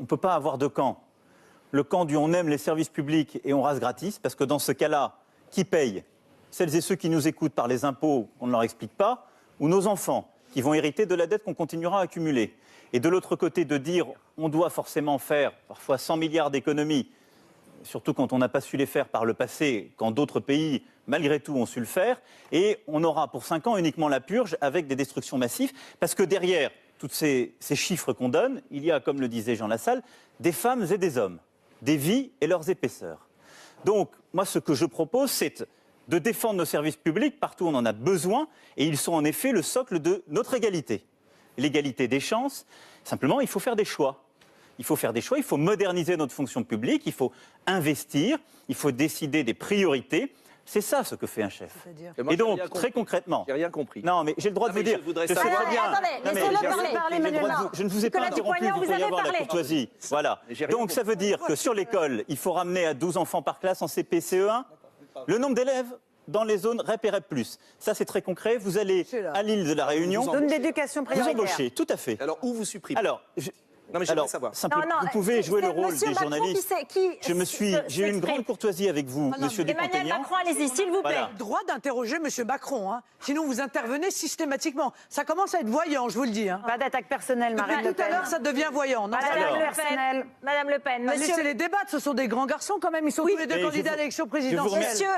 on ne peut pas avoir deux camps. Le camp du on aime les services publics et on rase gratis, parce que dans ce cas-là, qui paye? Celles et ceux qui nous écoutent par les impôts, on ne leur explique pas, ou nos enfants, qui vont hériter de la dette qu'on continuera à accumuler. Et de l'autre côté, de dire on doit forcément faire parfois 100 milliards d'économies, surtout quand on n'a pas su les faire par le passé, quand d'autres pays, malgré tout, ont su le faire, et on aura pour 5 ans uniquement la purge avec des destructions massives, parce que derrière tous ces chiffres qu'on donne, il y a, comme le disait Jean Lassalle, des femmes et des hommes, des vies et leurs épaisseurs. Donc, moi, ce que je propose, c'est de défendre nos services publics partout où on en a besoin, et ils sont en effet le socle de notre égalité. L'égalité des chances, simplement, il faut faire des choix. Il faut faire des choix, il faut moderniser notre fonction publique, il faut investir, il faut décider des priorités. C'est ça ce que fait un chef. Et donc, très concrètement... J'ai rien compris. Non, mais j'ai le droit de vous dire... Attendez, laissez-le parler, Emmanuel Macron. Je ne vous ai pas interrompu, vous pouvez avoir la courtoisie. Voilà. Donc ça veut dire que sur l'école, il faut ramener à 12 enfants par classe en CP, CE1, le nombre d'élèves dans les zones REP et REP+. Ça, c'est très concret. Vous allez à l'île de la Réunion. Zone d'éducation prioritaire. Vous embauchez, tout à fait. Alors, où vous supprimez? Alors, non, mais j'aimerais savoir. Vous pouvez jouer le rôle des journalistes. J'ai eu une grande courtoisie avec vous, monsieur Dupont-Aignan. Emmanuel Macron, allez-y, s'il vous plaît. Le droit d'interroger monsieur Macron, hein. Sinon vous intervenez systématiquement. Ça commence à être voyant, je vous le dis. Hein. Pas d'attaque personnelle, Marine Le Tout à Pen. l'heure, ça devient voyant. Non, Madame Le Pen, Laissez les débattre, ce sont des grands garçons quand même. Ils sont tous les deux candidats à l'élection présidentielle. Monsieur